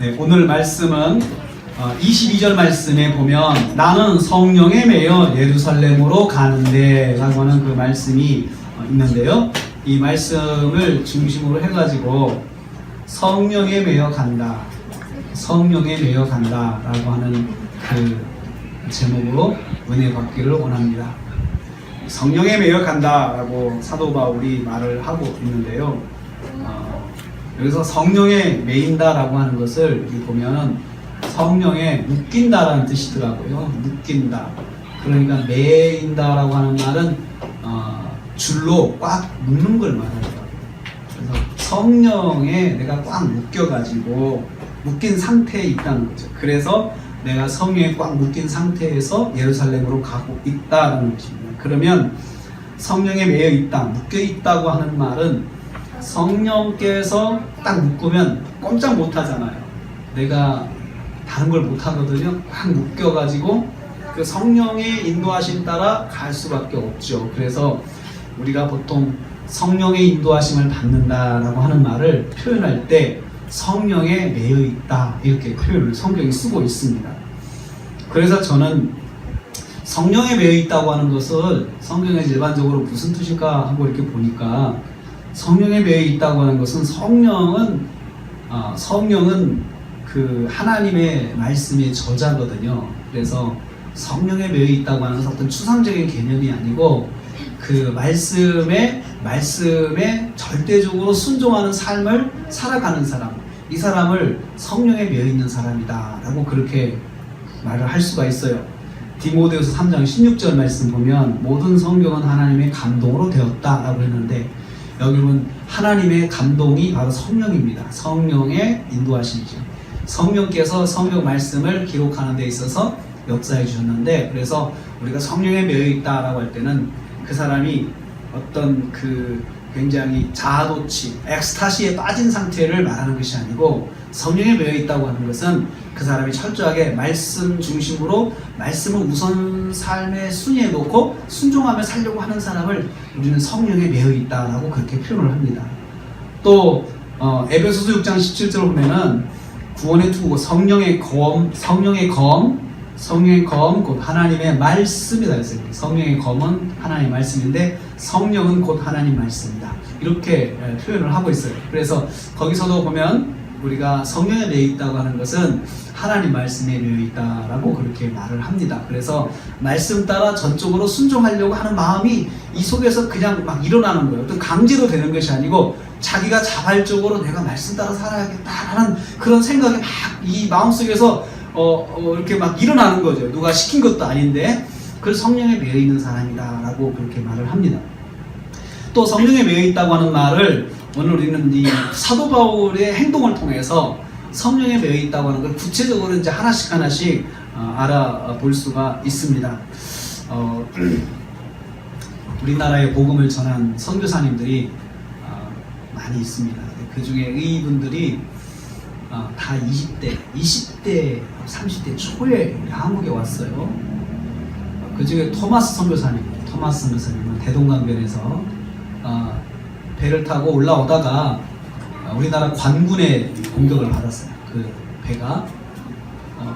네, 오늘 말씀은 22절 말씀에 보면 나는 성령에 매여 예루살렘으로 가는데 라고 하는 그 말씀이 있는데요. 이 말씀을 중심으로 해가지고 성령에 매여 간다, 성령에 매여 간다 라고 하는 그 제목으로 은혜 받기를 원합니다. 성령에 매여 간다 라고 사도 바울이 말을 하고 있는데요. 여기서 성령에 매인다 라고 하는 것을 여기 보면 성령에 묶인다라는 뜻이더라고요. 묶인다. 그러니까 매인다 라고 하는 말은 줄로 꽉 묶는 걸 말하더라고요. 그래서 성령에 내가 꽉 묶여가지고 묶인 상태에 있다는 거죠. 그래서 내가 성령에 꽉 묶인 상태에서 예루살렘으로 가고 있다는 것입니다. 그러면 성령에 매여 있다, 묶여 있다고 하는 말은 성령께서 딱 묶으면 꼼짝 못 하잖아요. 내가 다른 걸 못 하거든요. 꽉 묶여가지고 그 성령의 인도하심 따라 갈 수밖에 없죠. 그래서 우리가 보통 성령의 인도하심을 받는다라고 하는 말을 표현할 때 성령에 매여 있다 이렇게 표현을 성경이 쓰고 있습니다. 그래서 저는 성령에 매여 있다고 하는 것을 성경에 일반적으로 무슨 뜻일까 하고 이렇게 보니까 성령에 매여 있다고 하는 것은 성령은 그 하나님의 말씀의 저자거든요. 그래서 성령에 매여 있다고 하는 것은 어떤 추상적인 개념이 아니고 그 말씀에 절대적으로 순종하는 삶을 살아가는 사람, 이 사람을 성령에 매여 있는 사람이다 라고 그렇게 말을 할 수가 있어요. 디모데후서 3장 16절 말씀 보면 모든 성경은 하나님의 감동으로 되었다 라고 했는데 여기 보면 하나님의 감동이 바로 성령입니다. 성령의 인도하심이죠. 성령께서 성경 말씀을 기록하는 데 있어서 역사해 주셨는데, 그래서 우리가 성령에 매여 있다라고 할 때는 그 사람이 어떤 그 굉장히 자아도취, 엑스타시에 빠진 상태를 말하는 것이 아니고 성령에 매여 있다고 하는 것은 그 사람이 철저하게 말씀 중심으로 말씀을 우선 삶의 순위에 놓고 순종하며 살려고 하는 사람을 우리는 성령에 매여 있다라고 그렇게 표현을 합니다. 또 에베소서 6장 17절을 보면은 구원의 투구 성령의 검 곧 하나님의 말씀이다 했어요. 성령의 검은 하나님의 말씀인데 성령은 곧 하나님 말씀이다. 이렇게 표현을 하고 있어요. 그래서 거기서도 보면 우리가 성령에 매여 있다고 하는 것은 하나님 말씀에 매여 있다라고 그렇게 말을 합니다. 그래서 말씀 따라 전적으로 순종하려고 하는 마음이 이 속에서 그냥 막 일어나는 거예요. 또 강제로 되는 것이 아니고 자기가 자발적으로 내가 말씀 따라 살아야겠다라는 그런 생각이 막 이 마음속에서 이렇게 막 일어나는 거죠. 누가 시킨 것도 아닌데 그래서 성령에 매여 있는 사람이다 라고 그렇게 말을 합니다. 또 성령에 매여 있다고 하는 말을 오늘 우리는 이 사도 바울의 행동을 통해서 성령에 매여 있다고 하는 걸 구체적으로 이제 하나씩 알아볼 수가 있습니다. 우리나라에 복음을 전한 선교사님들이 많이 있습니다. 그 중에 이분들이 다 20대, 30대 초에 한국에 왔어요. 그 중에 토마스 선교사님은 대동강변에서 배를 타고 올라오다가 우리나라 관군의 공격을 받았어요. 그 배가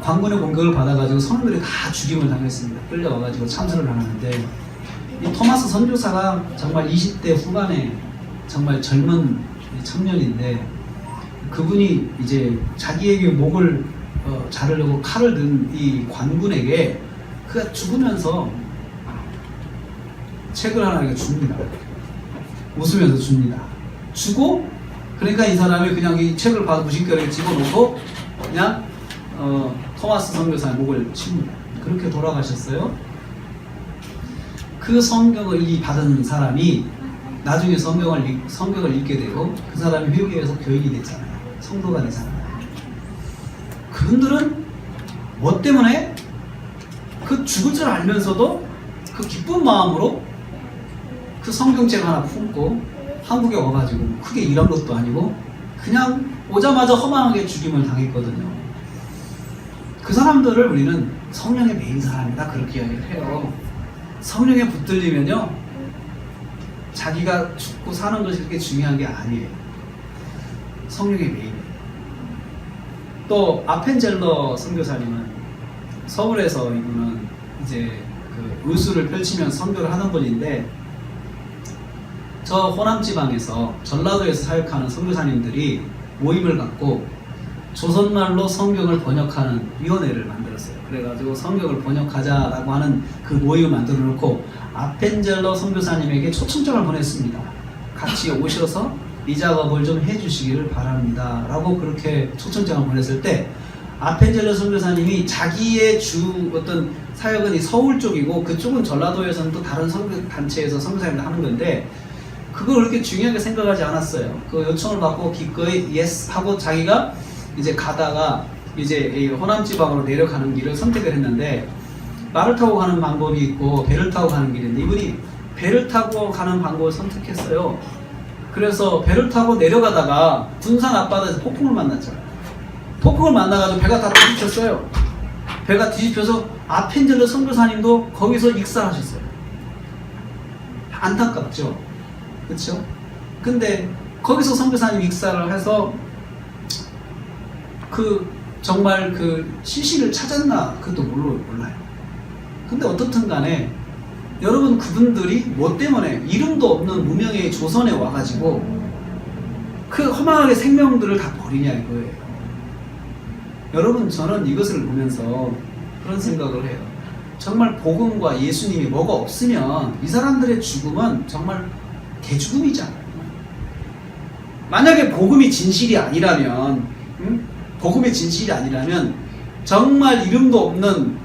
관군의 공격을 받아가지고 선원들이 다 죽임을 당했습니다. 끌려와가지고 참수를 하는데 이 토마스 선교사가 정말 20대 후반에 정말 젊은 청년인데 그분이 이제 자기에게 목을 자르려고 칼을 든 이 관군에게 그가 죽으면서 책을 하나 줍니다. 웃으면서 줍니다. 주고 그러니까 이 사람이 그냥 이 책을 봐서 무심결에 집어넣고 그냥 토마스 선교사의 목을 칩니다. 그렇게 돌아가셨어요. 그 성경을 받은 사람이 나중에 성경을 읽게 되고 그 사람이 회개해서 교인이 됐잖아요. 성도가 되잖아요. 그분들은 뭐 때문에 그 죽을 줄 알면서도 그 기쁜 마음으로 그 성경책 하나 품고 한국에 와가지고 크게 일한 것도 아니고 그냥 오자마자 허망하게 죽임을 당했거든요. 그 사람들을 우리는 성령에 매인 사람이다 그렇게 이야기를 해요. 성령에 붙들리면요 자기가 죽고 사는 것이 그렇게 중요한 게 아니에요. 성령에 매인. 또 아펜젤러 선교사님은 서울에서 이분은 이제 그 의수를 펼치면서 선교를 하는 분인데, 저 호남 지방에서 전라도에서 사역하는 선교사님들이 모임을 갖고 조선말로 성경을 번역하는 위원회를 만들었어요. 그래가지고 성경을 번역하자라고 하는 그 모임을 만들어 놓고 아펜젤러 선교사님에게 초청장을 보냈습니다. 같이 오셔서 이 작업을 좀 해주시기를 바랍니다 라고 그렇게 초청장을 보냈을 때, 아펜젤러 선교사님이 자기의 주 어떤 사역은 이 서울 쪽이고 그쪽은 전라도에서는 또 다른 선교 단체에서 선교사님들 하는 건데, 그걸 그렇게 중요하게 생각하지 않았어요. 그 요청을 받고 기꺼이 예스 하고 자기가 이제 가다가 이제 호남 지방으로 내려가는 길을 선택을 했는데, 말을 타고 가는 방법이 있고 배를 타고 가는 길인데 이분이 배를 타고 가는 방법을 선택했어요. 그래서 배를 타고 내려가다가 군산 앞바다에서 폭풍을 만났죠. 폭풍을 만나가지고 배가 다 뒤집혔어요. 배가 뒤집혀서 아펜젤러 선교사님도 거기서 익사하셨어요. 안타깝죠. 그렇죠? 근데 거기서 선교사님 익사를 해서 그 정말 그 시신을 찾았나 그것도 몰라요. 근데 어떻든 간에 여러분, 그분들이 뭐 때문에 이름도 없는 무명의 조선에 와가지고 그 허망하게 생명들을 다 버리냐 이거예요. 여러분, 저는 이것을 보면서 그런 생각을 해요. 정말 복음과 예수님이 뭐가 없으면 이 사람들의 죽음은 정말 개죽음이잖아요. 만약에 복음이 진실이 아니라면, 복음의 진실이 아니라면 정말 이름도 없는,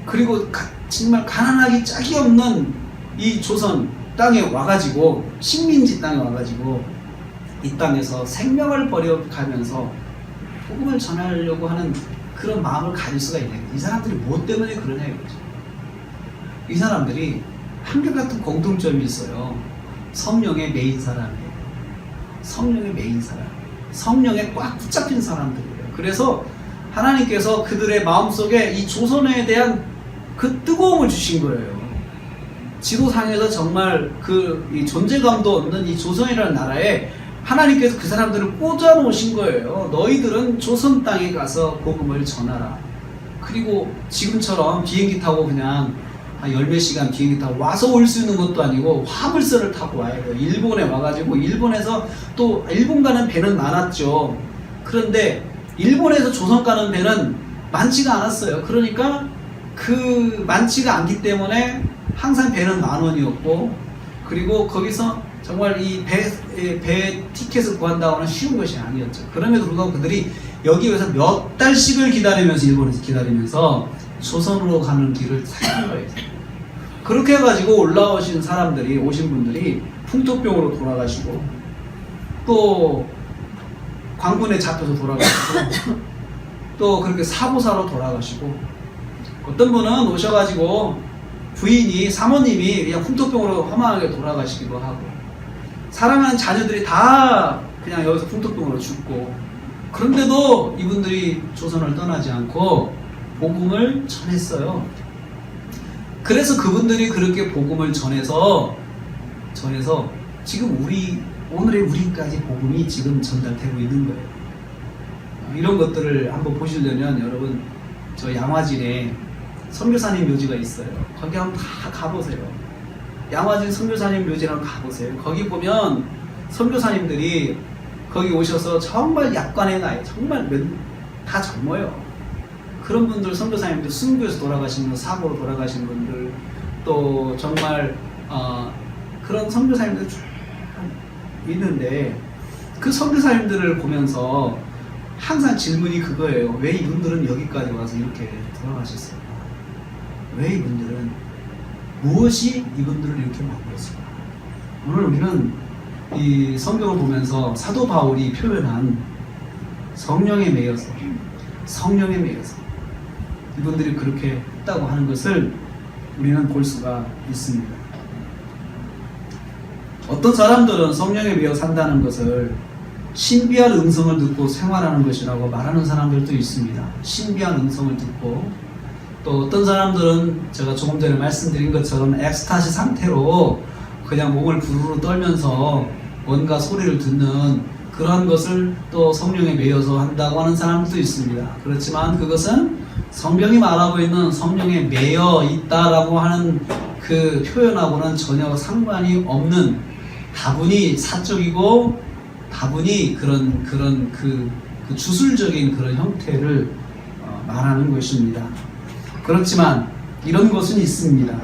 그리고 정말 가난하기 짝이 없는 이 조선 땅에 와가지고, 식민지 땅에 와가지고 이 땅에서 생명을 버려가면서 복음을 전하려고 하는 그런 마음을 가질 수가 있는 거예요. 이 사람들이 뭐 때문에 그러냐 이거죠. 이 사람들이 한결같은 공통점이 있어요. 성령에 매인 사람이에요. 성령에 매인 사람, 성령에 꽉 붙잡힌 사람들이에요. 그래서 하나님께서 그들의 마음속에 이 조선에 대한 그 뜨거움을 주신 거예요. 지도상에서 정말 이 존재감도 없는 이 조선이라는 나라에 하나님께서 그 사람들을 꽂아 놓으신 거예요. 너희들은 조선 땅에 가서 복음을 전하라. 그리고 지금처럼 비행기 타고 그냥 한 열몇 시간 비행기 타고 와서 올 수 있는 것도 아니고 화물선을 타고 와야 돼요. 일본에 와가지고, 일본에서 또 일본 가는 배는 많았죠. 그런데 일본에서 조선 가는 배는 많지가 않았어요. 그러니까 그 많지가 않기 때문에 항상 배는 10,000원이었고, 그리고 거기서 정말 이 배 티켓을 구한다고 하는 쉬운 것이 아니었죠. 그럼에도 불구하고 그들이 여기에서 몇 달씩을 기다리면서, 일본에서 기다리면서 조선으로 가는 길을 찾은 거예요. 그렇게 해가지고 오신 분들이 풍토병으로 돌아가시고, 또 광군에 잡혀서 돌아가시고, 또 그렇게 사고사로 돌아가시고, 어떤 분은 오셔가지고 부인이, 사모님이 그냥 풍토병으로 허망하게 돌아가시기도 하고, 사랑하는 자녀들이 다 그냥 여기서 풍토병으로 죽고, 그런데도 이분들이 조선을 떠나지 않고 복음을 전했어요. 그래서 그분들이 그렇게 복음을 전해서 지금 오늘의 우리까지 복음이 지금 전달되고 있는 거예요. 이런 것들을 한번 보시려면 여러분, 저 양화진에 선교사님 묘지가 있어요. 거기 한번 다 가보세요. 양화진 선교사님 묘지를 한번 가보세요. 거기 보면 선교사님들이 거기 오셔서 정말 약관의 나이, 정말 다 젊어요. 그런 분들, 선교사님들, 순교에서 돌아가신 분, 사고로 돌아가신 분들, 또 정말 그런 선교사님들 쭉 있는데, 그 선교사님들을 보면서 항상 질문이 그거예요. 왜 이분들은 여기까지 와서 이렇게 돌아가셨어요? 왜 이분들은, 무엇이 이분들을 이렇게 만들었을까? 오늘 우리는 이 성경을 보면서 사도 바울이 표현한 성령에 매여서 이분들이 그렇게 했다고 하는 것을 우리는 볼 수가 있습니다. 어떤 사람들은 성령에 매여 산다는 것을 신비한 음성을 듣고 생활하는 것이라고 말하는 사람들도 있습니다. 신비한 음성을 듣고, 또 어떤 사람들은 제가 조금 전에 말씀드린 것처럼 엑스타시 상태로 그냥 몸을 부르르 떨면서 뭔가 소리를 듣는 그런 것을 또 성령에 매여서 한다고 하는 사람도 있습니다. 그렇지만 그것은 성경이 말하고 있는 성령에 매여 있다라고 하는 그 표현하고는 전혀 상관이 없는, 다분히 사적이고 다분히 그런 그 주술적인 그런 형태를 말하는 것입니다. 그렇지만 이런 것은 있습니다.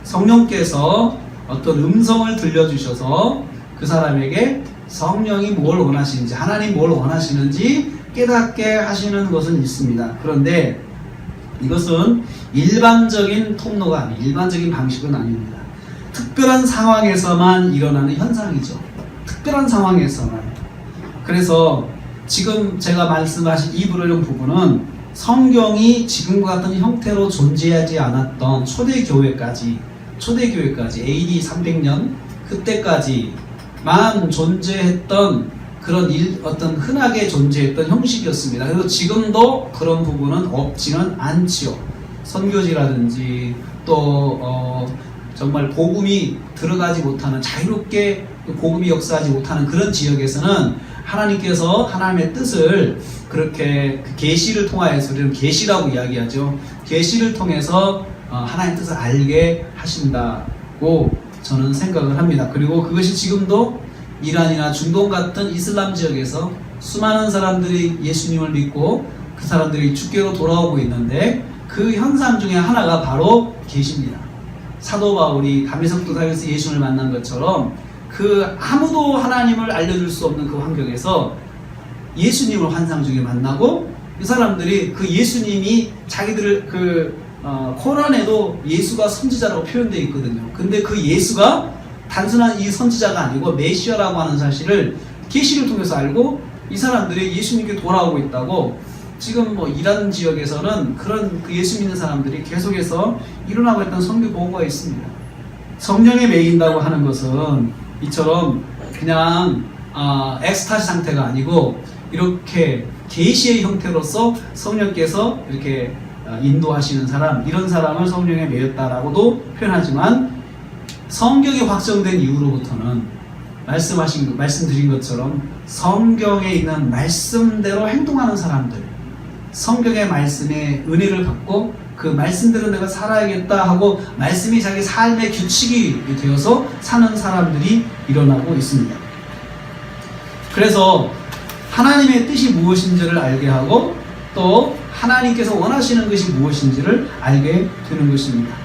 성령께서 어떤 음성을 들려주셔서 그 사람에게 성령이 뭘 원하시는지, 하나님 뭘 원하시는지 깨닫게 하시는 것은 있습니다. 그런데 이것은 일반적인 통로가 아니, 일반적인 방식은 아닙니다. 특별한 상황에서만 일어나는 현상이죠. 특별한 상황에서만. 그래서 지금 제가 말씀하신 이 부분은 성경이 지금과 같은 형태로 존재하지 않았던 초대교회까지 AD 300년 그때까지만 존재했던 그런 어떤 흔하게 존재했던 형식이었습니다. 그리고 지금도 그런 부분은 없지는 않지요. 선교지라든지 또 정말 복음이 들어가지 못하는, 자유롭게 복음이 역사하지 못하는 그런 지역에서는 하나님께서 하나님의 뜻을 그렇게 계시를 통하여서, 우리는 계시라고 이야기하죠. 계시를 통해서 하나님의 뜻을 알게 하신다고 저는 생각을 합니다. 그리고 그것이 지금도 이란이나 중동 같은 이슬람 지역에서 수많은 사람들이 예수님을 믿고 그 사람들이 주께로 돌아오고 있는데, 그 현상 중에 하나가 바로 계시입니다. 사도 바울이 다메섹 도상에서 예수님을 만난 것처럼 그 아무도 하나님을 알려줄 수 없는 그 환경에서 예수님을 환상 중에 만나고, 이 사람들이 그 예수님이 자기들을 코란에도 예수가 선지자라고 표현되어 있거든요. 근데 그 예수가 단순한 이 선지자가 아니고 메시아라고 하는 사실을 계시를 통해서 알고, 이 사람들이 예수님께 돌아오고 있다고 지금 이란 지역에서는 그런 그 예수 믿는 사람들이 계속해서 일어나고 있던 선교 보고가 있습니다. 성령에 매인다고 하는 것은 이처럼 그냥 엑스타시 상태가 아니고, 이렇게 계시의 형태로서 성령께서 이렇게 인도하시는 사람, 이런 사람을 성령에 매였다라고도 표현하지만, 성경이 확정된 이후로부터는 말씀드린 것처럼 성경에 있는 말씀대로 행동하는 사람들, 성경의 말씀에 은혜를 받고 그 말씀대로 내가 살아야겠다 하고 말씀이 자기 삶의 규칙이 되어서 사는 사람들이 일어나고 있습니다. 그래서 하나님의 뜻이 무엇인지를 알게 하고, 또 하나님께서 원하시는 것이 무엇인지를 알게 되는 것입니다.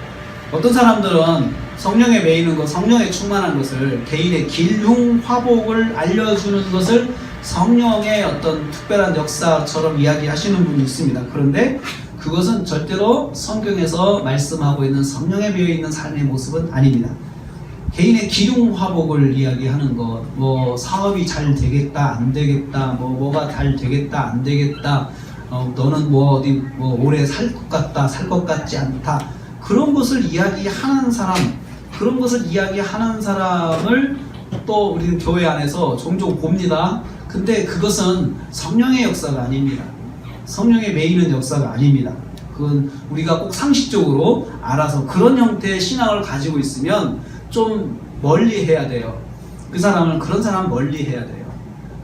어떤 사람들은 성령에 매이는 것, 성령에 충만한 것을, 개인의 길흉 화복을 알려주는 것을 성령의 어떤 특별한 역사처럼 이야기하시는 분이 있습니다. 그런데 그것은 절대로 성경에서 말씀하고 있는 성령에 매여 있는 삶의 모습은 아닙니다. 개인의 기둥 화복을 이야기하는 것, 사업이 잘 되겠다, 안 되겠다, 뭐가 잘 되겠다, 안 되겠다, 너는 어디 오래 살 것 같다, 살 것 같지 않다, 그런 것을 이야기하는 사람을 또 우리는 교회 안에서 종종 봅니다. 근데 그것은 성령의 역사가 아닙니다. 성령에 매이는 역사가 아닙니다. 그건 우리가 꼭 상식적으로 알아서 그런 형태의 신앙을 가지고 있으면 좀 멀리 해야 돼요. 그런 사람은 멀리 해야 돼요.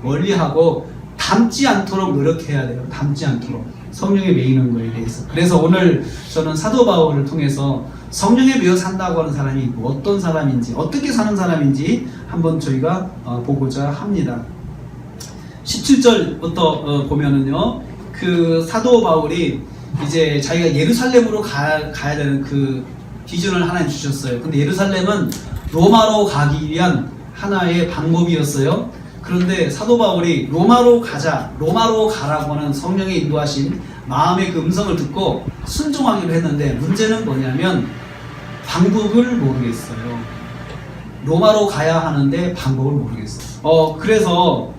멀리하고 닮지 않도록 노력해야 돼요. 닮지 않도록. 성령에 매이는 거에 대해서. 그래서 오늘 저는 사도 바울을 통해서 성령에 매여 산다고 하는 사람이 어떤 사람인지, 어떻게 사는 사람인지 한번 저희가 보고자 합니다. 17절부터 보면은요, 그 사도 바울이 이제 자기가 예루살렘으로 가야 되는 그 비전을 하나님 주셨어요. 근데 예루살렘은 로마로 가기 위한 하나의 방법이었어요. 그런데 사도 바울이 로마로 가라고 하는 성령의 인도하신 마음의 그 음성을 듣고 순종하기로 했는데, 문제는 뭐냐면 방법을 모르겠어요. 로마로 가야 하는데 방법을 모르겠어요. 그래서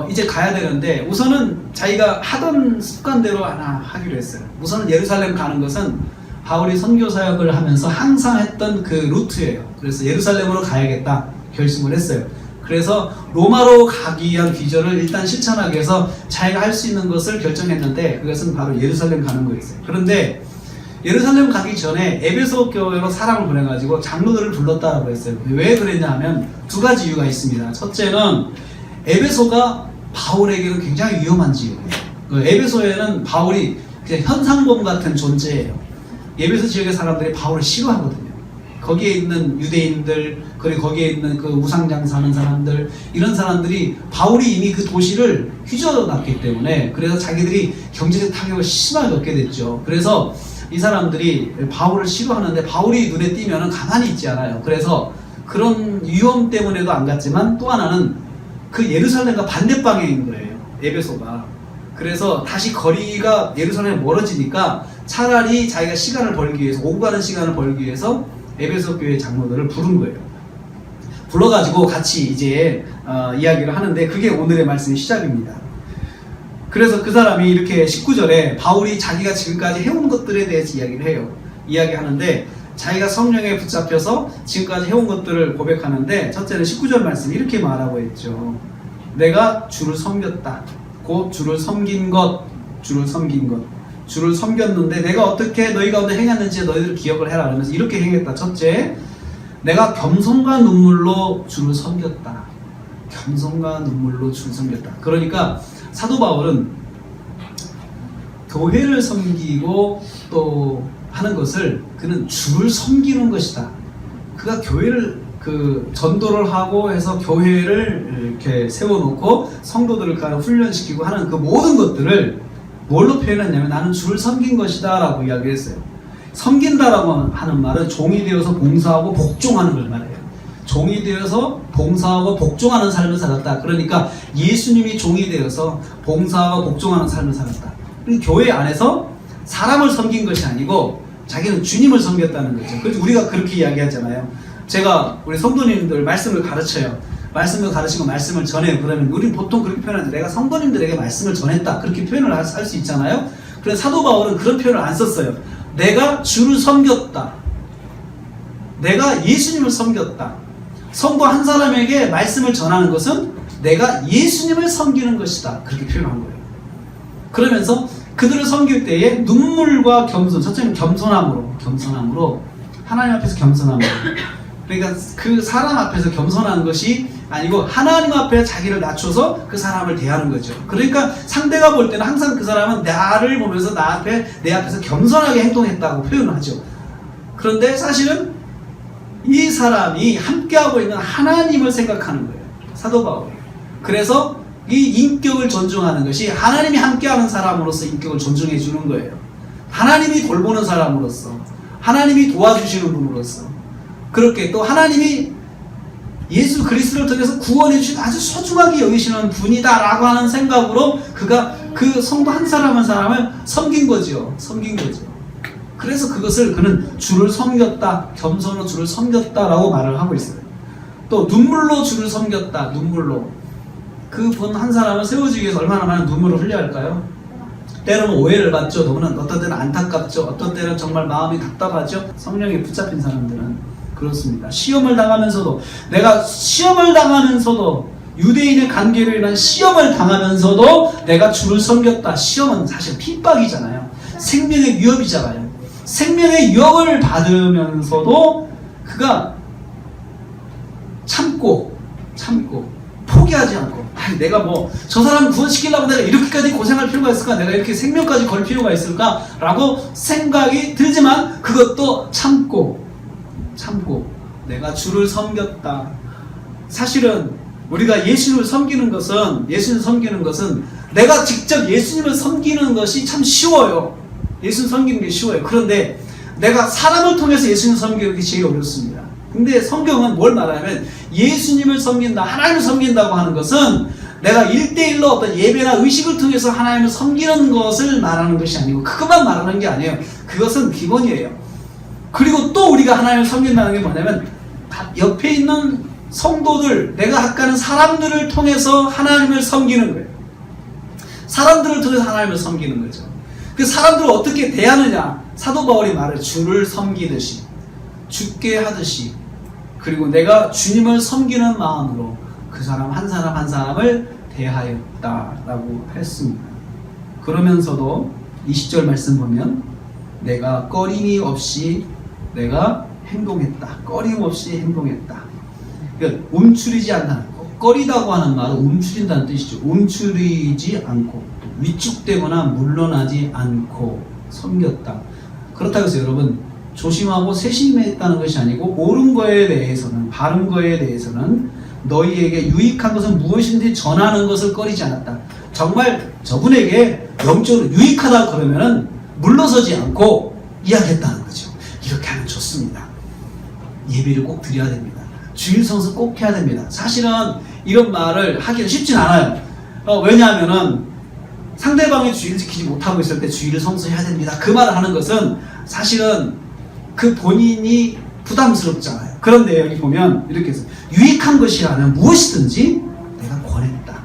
이제 가야 되는데, 우선은 자기가 하던 습관대로 하나 하기로 했어요. 우선은 예루살렘 가는 것은 바울이 선교 사역을 하면서 항상 했던 그 루트예요. 그래서 예루살렘으로 가야겠다 결심을 했어요. 그래서 로마로 가기 위한 비전을 일단 실천하기 위해서 자기가 할 수 있는 것을 결정했는데, 그것은 바로 예루살렘 가는 거였어요. 그런데 예루살렘 가기 전에 에베소 교회로 사람을 보내가지고 장로들을 불렀다고 했어요. 왜 그랬냐 하면 두 가지 이유가 있습니다. 첫째는 에베소가 바울에게는 굉장히 위험한 지역이에요. 그 에베소에는 바울이 그냥 현상범 같은 존재예요. 에베소 지역의 사람들이 바울을 싫어하거든요. 거기에 있는 유대인들, 그리고 거기에 있는 그 우상장사하는 사람들, 이런 사람들이 바울이 이미 그 도시를 휘저어놨기 때문에, 그래서 자기들이 경제적 타격을 심하게 얻게 됐죠. 그래서 이 사람들이 바울을 싫어하는데 바울이 눈에 띄면은 가만히 있지 않아요. 그래서 그런 위험 때문에도 안 갔지만, 또 하나는 그 예루살렘과 반대 방향인 거예요, 에베소가. 그래서 다시 거리가 예루살렘에 멀어지니까 차라리 자기가 시간을 벌기 위해서, 오고 가는 시간을 벌기 위해서 에베소 교회 장로들을 부른 거예요. 불러가지고 같이 이제 이야기를 하는데, 그게 오늘의 말씀의 시작입니다. 그래서 그 사람이 이렇게 19절에 바울이 자기가 지금까지 해온 것들에 대해서 이야기를 해요. 이야기하는데, 자기가 성령에 붙잡혀서 지금까지 해온 것들을 고백하는데, 첫째는 19절 말씀이 이렇게 말하고 있죠. 내가 주를 섬겼다. 곧 주를 섬긴 것, 주를 섬긴 것. 주를 섬겼는데 내가 어떻게 너희 가운데 행했는지 너희들 기억을 해라. 그러면서 이렇게 행했다. 첫째, 내가 겸손과 눈물로 주를 섬겼다. 겸손과 눈물로 주를 섬겼다. 그러니까 사도 바울은 교회를 섬기고 또 하는 것을 그는 주를 섬기는 것이다. 그가 교회를 전도를 하고 해서 교회를 이렇게 세워놓고 성도들을 훈련시키고 하는 그 모든 것들을 뭘로 표현했냐면, 나는 주를 섬긴 것이다 라고 이야기했어요. 섬긴다라고 하는 말은 종이 되어서 봉사하고 복종하는 걸 말해요. 종이 되어서 봉사하고 복종하는 삶을 살았다. 그러니까 예수님이 종이 되어서 봉사하고 복종하는 삶을 살았다. 교회 안에서 사람을 섬긴 것이 아니고 자기는 주님을 섬겼다는 거죠. 그래서 우리가 그렇게 이야기하잖아요. 제가 우리 성도님들 말씀을 가르쳐요. 말씀을 가르치고 말씀을 전해요. 그러면 우리는 보통 그렇게 표현하는데, 내가 성도님들에게 말씀을 전했다, 그렇게 표현을 할 수 있잖아요. 그래서 사도 바울은 그런 표현을 안 썼어요. 내가 주를 섬겼다. 내가 예수님을 섬겼다. 성도 한 사람에게 말씀을 전하는 것은 내가 예수님을 섬기는 것이다. 그렇게 표현한 거예요. 그러면서 그들을 섬길 때에 눈물과 겸손, 첫째는 겸손함으로 하나님 앞에서 겸손함으로. 그러니까 그 사람 앞에서 겸손한 것이 아니고 하나님 앞에 자기를 낮춰서 그 사람을 대하는 거죠. 그러니까 상대가 볼 때는 항상 그 사람은 나를 보면서 내 앞에서 겸손하게 행동했다고 표현을 하죠. 그런데 사실은 이 사람이 함께하고 있는 하나님을 생각하는 거예요, 사도 바울이. 그래서 이 인격을 존중하는 것이 하나님이 함께하는 사람으로서 인격을 존중해 주는 거예요. 하나님이 돌보는 사람으로서, 하나님이 도와주시는 분으로서, 그렇게 또 하나님이 예수 그리스도를 통해서 구원해 주신 아주 소중하게 여기시는 분이다라고 하는 생각으로 그가 그 성도 한 사람 한 사람을 섬긴 거죠. 그래서 그것을 그는 주를 섬겼다, 겸손으로 주를 섬겼다라고 말을 하고 있어요. 또 눈물로 주를 섬겼다. 눈물로. 그 분 한 사람을 세워주기 위해서 얼마나 많은 눈물을 흘려야 할까요? 때로는 오해를 받죠. 어떤 때는 안타깝죠. 어떤 때는 정말 마음이 답답하죠. 성령에 붙잡힌 사람들은 그렇습니다. 내가 시험을 당하면서도 유대인의 관계로 인한 시험을 당하면서도 내가 주를 섬겼다. 시험은 사실 핍박이잖아요. 생명의 위협이잖아요. 생명의 위협을 받으면서도 그가 참고 포기하지 않고, 내가 저 사람 구원시키려고 내가 이렇게까지 고생할 필요가 있을까? 내가 이렇게 생명까지 걸 필요가 있을까? 라고 생각이 들지만 그것도 참고 내가 주를 섬겼다. 사실은 우리가 예수님을 섬기는 것은 내가 직접 예수님을 섬기는 것이 참 쉬워요. 예수님 섬기는 게 쉬워요. 그런데 내가 사람을 통해서 예수님을 섬기는 게 제일 어렵습니다. 근데 성경은 뭘 말하냐면, 예수님을 섬긴다, 하나님을 섬긴다고 하는 것은 내가 1대1로 어떤 예배나 의식을 통해서 하나님을 섬기는 것을 말하는 것이 아니고, 그것만 말하는 게 아니에요. 그것은 기본이에요. 그리고 또 우리가 하나님을 섬긴다는 게 뭐냐면, 옆에 있는 성도들, 내가 아까는 사람들을 통해서 하나님을 섬기는 거예요. 사람들을 통해서 하나님을 섬기는 거죠. 그 사람들을 어떻게 대하느냐? 사도 바울이 말을 주를 섬기듯이, 죽게 하듯이, 그리고 내가 주님을 섬기는 마음으로 그 사람 한 사람을 대하였다라고 했습니다. 그러면서도 20절 말씀 보면, 내가 꺼림이 없이 내가 행동했다. 꺼림없이 행동했다. 그러니까 움츠리지 않는, 꺼리다고 하는 말은 움츠린다는 뜻이죠. 움츠리지 않고 위축되거나 물러나지 않고 섬겼다. 그렇다고 해서 여러분 조심하고 세심했다는 것이 아니고 옳은 거에 대해서는, 바른 거에 대해서는 너희에게 유익한 것은 무엇인지 전하는 것을 꺼리지 않았다. 정말 저분에게 영적으로 유익하다 그러면은 물러서지 않고 이야기했다는 거죠. 이렇게 하면 좋습니다. 예배를 꼭 드려야 됩니다. 주일 성수 꼭 해야 됩니다. 사실은 이런 말을 하기는 쉽진 않아요. 왜냐하면은 상대방이 주일 지키지 못하고 있을 때 주일을 성수해야 됩니다. 그 말을 하는 것은 사실은 그 본인이 부담스럽잖아요. 그런데 여기 보면 이렇게 해서 유익한 것이라면 무엇이든지 내가 권했다.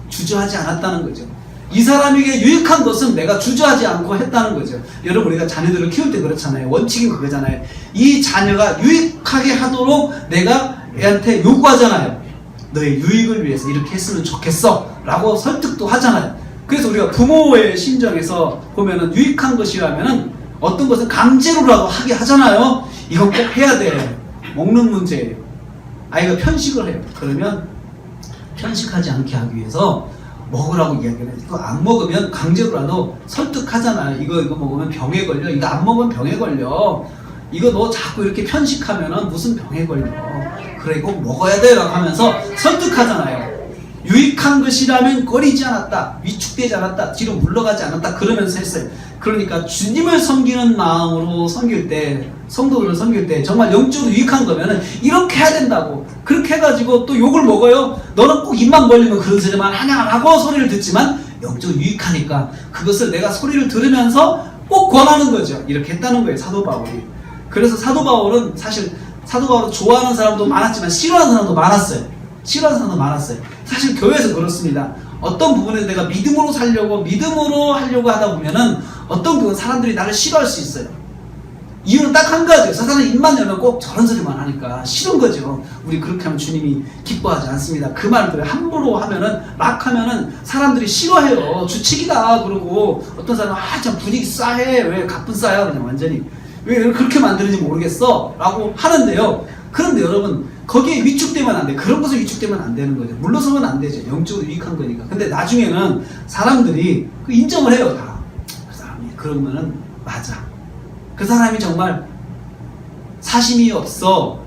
주저하지 않았다는 거죠. 이 사람에게 유익한 것은 내가 주저하지 않고 했다는 거죠. 여러분 우리가 자녀들을 키울 때 그렇잖아요. 원칙이 그거잖아요. 이 자녀가 유익하게 하도록 내가 애한테 요구하잖아요. 너의 유익을 위해서 이렇게 했으면 좋겠어 라고 설득도 하잖아요. 그래서 우리가 부모의 심정에서 보면은 유익한 것이라면은 어떤 것은 강제로라도 하게 하잖아요. 이건 꼭 해야 돼. 먹는 문제예요. 아이가 편식을 해요. 그러면 편식하지 않게 하기 위해서 먹으라고 이야기를 해요. 이거 안 먹으면 강제로라도 설득하잖아요. 이거 먹으면 병에 걸려. 이거 안 먹으면 병에 걸려. 이거 너 자꾸 이렇게 편식하면은 무슨 병에 걸려. 그래 꼭 먹어야 돼 라고 하면서 설득하잖아요. 유익한 것이라면 꺼리지 않았다. 위축되지 않았다. 뒤로 물러가지 않았다. 그러면서 했어요. 그러니까 주님을 섬기는 마음으로 섬길 때, 성도들을 섬길 때 정말 영적으로 유익한 거면은 이렇게 해야 된다고. 그렇게 해가지고 또 욕을 먹어요. 너는 꼭 입만 벌리면 그런 소리만 하냐 하고 소리를 듣지만 영적으로 유익하니까 그것을 내가 소리를 들으면서 꼭 권하는 거죠. 이렇게 했다는 거예요. 사도 바울이. 그래서 사도 바울은 사실 사도 바울을 좋아하는 사람도 많았지만 싫어하는 사람도 많았어요. 싫어하는 사람도 많았어요. 사실 교회에서 그렇습니다. 어떤 부분에서 내가 믿음으로 하려고 하다 보면은 어떤 부분 사람들이 나를 싫어할 수 있어요. 이유는 딱 한 가지예요. 사단은 입만 열면 꼭 저런 소리만 하니까 싫은 거죠. 우리 그렇게 하면 주님이 기뻐하지 않습니다. 그 말을 함부로 하면은 막 하면은 사람들이 싫어해요. 주책이다 그러고 어떤 사람은 참 분위기 싸해. 왜 가쁜 싸야 그냥 완전히 왜 그렇게 만드는지 모르겠어 라고 하는데요. 그런데 여러분 거기에 위축되면 안 돼. 그런 것을 위축되면 안 되는 거죠. 물러서면 안 되죠. 영적으로 유익한 거니까. 근데 나중에는 사람들이 그 인정을 해요. 다. 그 사람이 그러면은 맞아. 그 사람이 정말 사심이 없어.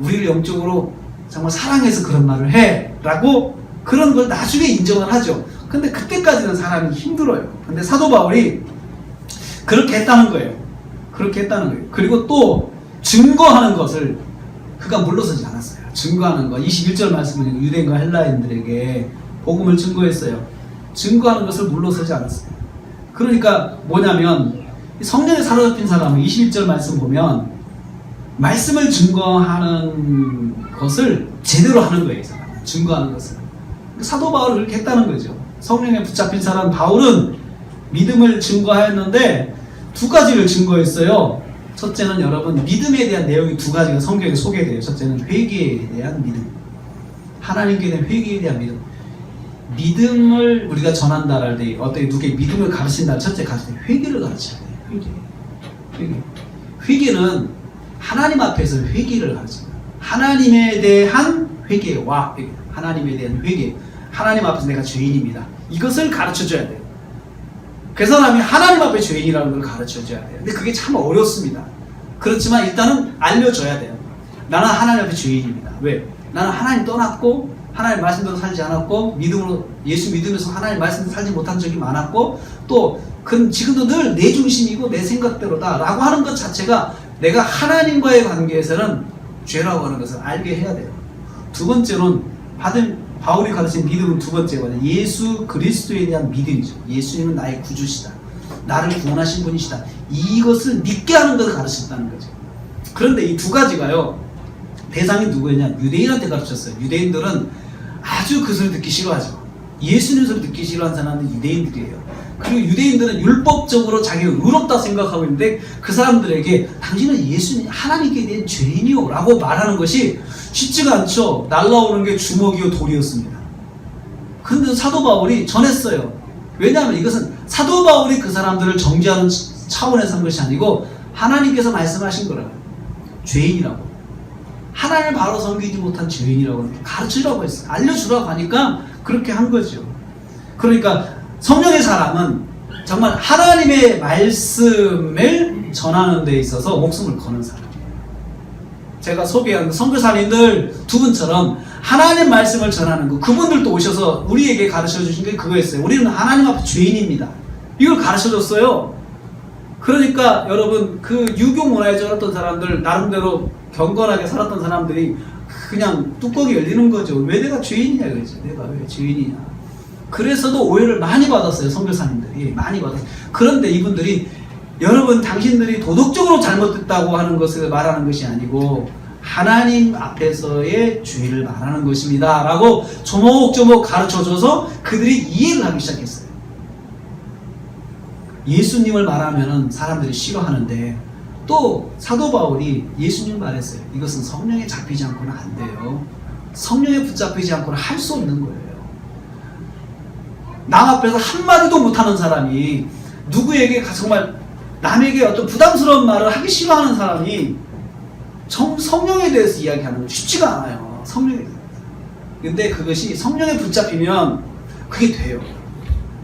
우리를 영적으로 정말 사랑해서 그런 말을 해. 라고 그런 걸 나중에 인정을 하죠. 근데 그때까지는 사람이 힘들어요. 근데 사도 바울이 그렇게 했다는 거예요. 그렇게 했다는 거예요. 그리고 또 증거하는 것을 그가 물러서지 않았어요. 증거하는 거. 21절 말씀은 유대인과 헬라인들에게 복음을 증거했어요. 증거하는 것을 물러서지 않았어요. 그러니까 뭐냐면 성령에 사로잡힌 사람은 21절 말씀 보면 말씀을 증거하는 것을 제대로 하는 거예요. 이 사람은. 증거하는 것을. 사도 바울은 그렇게 했다는 거죠. 성령에 붙잡힌 사람 바울은 믿음을 증거하였는데 두 가지를 증거했어요. 첫째는 여러분 믿음에 대한 내용이 두 가지가 성경에 소개돼요. 첫째는 회개에 대한 믿음, 하나님께 대한 회개에 대한 믿음. 믿음을 우리가 전한다 할 때 어떻게 누구에게 믿음을 가르친다. 첫째 가르칠 때 회개를 가르쳐야 돼요. 회개는 하나님 앞에서 회개를 가르칩니다. 하나님에 대한 회개와 하나님에 대한 회개. 하나님 앞에서 내가 죄인입니다. 이것을 가르쳐줘야 돼요. 그 사람이 하나님 앞에 죄인이라는 걸 가르쳐줘야 돼요. 근데 그게 참 어렵습니다. 그렇지만 일단은 알려줘야 돼요. 나는 하나님 앞에 죄인입니다. 왜? 나는 하나님 떠났고 하나님 말씀대로 살지 않았고 믿음으로 예수 믿으면서 하나님 말씀대로 살지 못한 적이 많았고 또 지금도 늘 내 중심이고 내 생각대로다 라고 하는 것 자체가 내가 하나님과의 관계에서는 죄라고 하는 것을 알게 해야 돼요. 두 번째는 바울이 가르친 믿음은 두 번째가 예수 그리스도에 대한 믿음이죠. 예수님은 나의 구주시다. 나를 구원하신 분이시다. 이것을 믿게 하는 것을 가르쳤다는 거죠. 그런데 이 두 가지가요. 대상이 누구였냐? 유대인한테 가르쳤어요. 유대인들은 아주 그 소리 듣기 싫어하죠. 예수님 소리 듣기 싫어하는 사람은 유대인들이에요. 그리고 유대인들은 율법적으로 자기가 의롭다 생각하고 있는데 그 사람들에게 당신은 예수님 하나님께 대한 죄인이요 라고 말하는 것이 쉽지가 않죠. 날라오는 게 주먹이요 돌이었습니다. 그런데 사도 바울이 전했어요. 왜냐하면 이것은 사도 바울이 그 사람들을 정죄하는 차원에서 한 것이 아니고 하나님께서 말씀하신 거라고요. 죄인이라고. 하나님을 바로 섬기지 못한 죄인이라고 가르치라고 했어요. 알려주라고 하니까 그렇게 한 거죠. 그러니까 성령의 사람은 정말 하나님의 말씀을 전하는 데 있어서 목숨을 거는 사람이에요. 제가 소개한 선교사님들 두 분처럼 하나님 말씀을 전하는 거, 그분들도 오셔서 우리에게 가르쳐 주신 게 그거였어요. 우리는 하나님 앞에 죄인입니다. 이걸 가르쳐 줬어요. 그러니까 여러분, 그 유교 문화에 절었던 사람들, 나름대로 경건하게 살았던 사람들이 그냥 뚜껑이 열리는 거죠. 왜 내가 죄인이냐 그러죠. 내가 왜 죄인이냐. 그래서도 오해를 많이 받았어요. 선교사님들이 많이 받았어요. 그런데 이분들이 여러분, 당신들이 도덕적으로 잘못됐다고 하는 것을 말하는 것이 아니고 하나님 앞에서의 죄를 말하는 것입니다 라고 조목조목 가르쳐줘서 그들이 이해를 하기 시작했어요. 예수님을 말하면 사람들이 싫어하는데 또 사도 바울이 예수님 말했어요. 이것은 성령에 잡히지 않고는 안 돼요. 성령에 붙잡히지 않고는 할 수 없는 거예요. 남 앞에서 한마디도 못하는 사람이, 누구에게 정말 남에게 어떤 부담스러운 말을 하기 싫어하는 사람이 성령에 대해서 이야기하는 건 쉽지가 않아요. 성령에 대해서. 근데 그것이 성령에 붙잡히면 그게 돼요.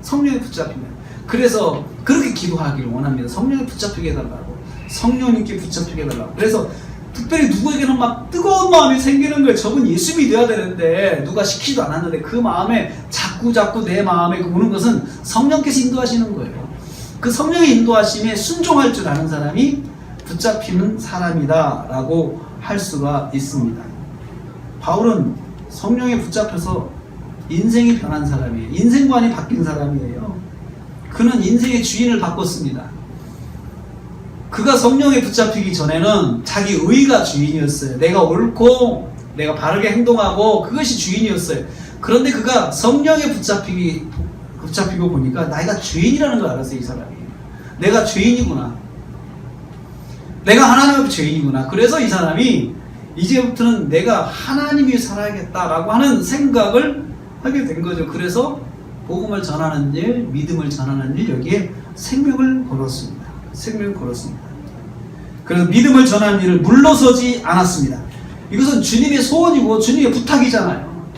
성령에 붙잡히면. 그래서 그렇게 기도하기를 원합니다. 성령에 붙잡히게 해달라고. 성령님께 붙잡히게 해달라고. 그래서 특별히 누구에게는 막 뜨거운 마음이 생기는 거예요. 저분 예수 믿어야 되는데 누가 시키지도 않았는데 그 마음에 자꾸 내 마음에 오는 것은 성령께서 인도하시는 거예요. 그 성령의 인도하심에 순종할 줄 아는 사람이 붙잡히는 사람이다 라고 할 수가 있습니다. 바울은 성령에 붙잡혀서 인생이 변한 사람이에요. 인생관이 바뀐 사람이에요. 그는 인생의 주인을 바꿨습니다. 그가 성령에 붙잡히기 전에는 자기 의가 주인이었어요. 내가 옳고 내가 바르게 행동하고 그것이 주인이었어요. 그런데 그가 성령에 붙잡히고 보니까 내가 죄인이라는 걸 알았어요. 이 사람이. 내가 죄인이구나. 내가 하나님 앞에 죄인이구나. 그래서 이 사람이 이제부터는 내가 하나님 위해 살아야겠다라고 하는 생각을 하게 된 거죠. 그래서 복음을 전하는 일, 믿음을 전하는 일, 여기에 생명을 걸었습니다. 생명을 걸었습니다. 그래서 믿음을 전하는 일을 물러서지 않았습니다. 이것은 주님의 소원이고 주님의 부탁이잖아요.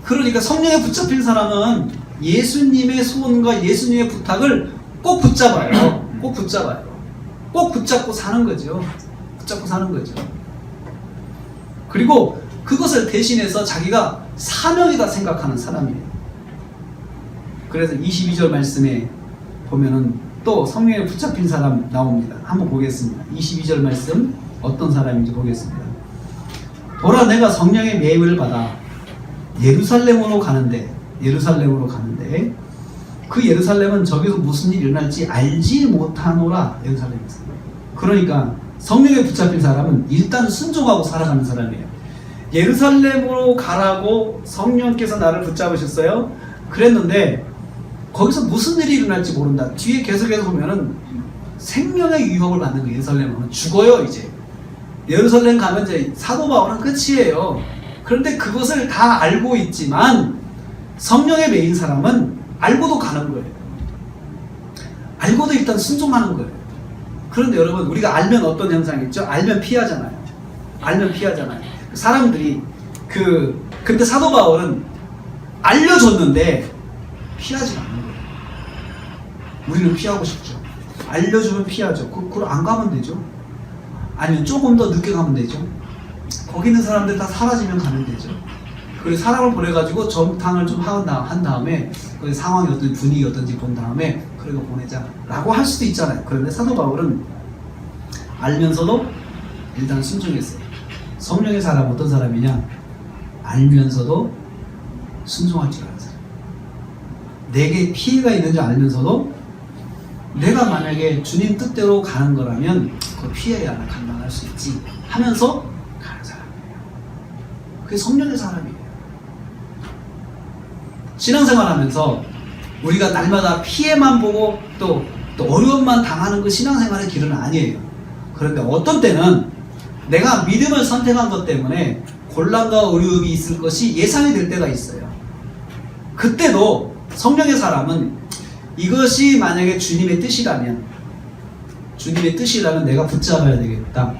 그러니까 성령에 붙잡힌 사람은 예수님의 소원과 예수님의 부탁을 꼭 붙잡아요. 꼭 붙잡아요. 꼭 붙잡고 사는 거죠. 붙잡고 사는 거죠. 그리고 그것을 대신해서 자기가 사명이다 생각하는 사람이에요. 그래서 22절 말씀에 보면은 또 성령에 붙잡힌 사람 나옵니다. 한번 보겠습니다. 22절 말씀 어떤 사람인지 보겠습니다. 보라, 내가 성령의 매임을 받아 예루살렘으로 가는데 그 예루살렘은 저기서 무슨 일이 일어날지 알지 못하노라. 예루살렘에서. 그러니까 성령에 붙잡힌 사람은 일단 순종하고 살아가는 사람이에요. 예루살렘으로 가라고 성령께서 나를 붙잡으셨어요. 그랬는데 거기서 무슨 일이 일어날지 모른다. 뒤에 계속해서 보면은 생명의 유혹을 받는 거예요. 예루살렘은 죽어요. 이제 예루살렘 가면 이제 사도 바울은 끝이에요. 그런데 그것을 다 알고 있지만 성령에 매인 사람은 알고도 가는 거예요. 알고도 일단 순종하는 거예요. 그런데 여러분, 우리가 알면 어떤 현상이 있죠? 알면 피하잖아요. 사람들이 근데 사도 바울은 알려줬는데 피하지 않는 거예요. 우리는 피하고 싶죠. 알려주면 피하죠. 그걸 안 가면 되죠. 아니면 조금 더 늦게 가면 되죠. 거기 있는 사람들 다 사라지면 가면 되죠. 그리고 사람을 보내가지고 정탕을 좀 한 다음에 그 상황이 어떤 분위기 어떤지 본 다음에 그리고 보내자 라고 할 수도 있잖아요. 그런데 사도 바울은 알면서도 일단 순종했어요. 성령의 사람 어떤 사람이냐? 알면서도 순종할 줄 아는 사람. 내게 피해가 있는 줄 알면서도 내가 만약에 주님 뜻대로 가는 거라면 그 피해야 감당할 수 있지 하면서 가는 사람이에요. 그게 성령의 사람이에요. 신앙생활 하면서 우리가 날마다 피해만 보고 또 어려움만 당하는 그 신앙생활의 길은 아니에요. 그런데 어떤 때는 내가 믿음을 선택한 것 때문에 곤란과 어려움이 있을 것이 예상이 될 때가 있어요. 그때도 성령의 사람은 이것이 만약에 주님의 뜻이라면 내가 붙잡아야 되겠다.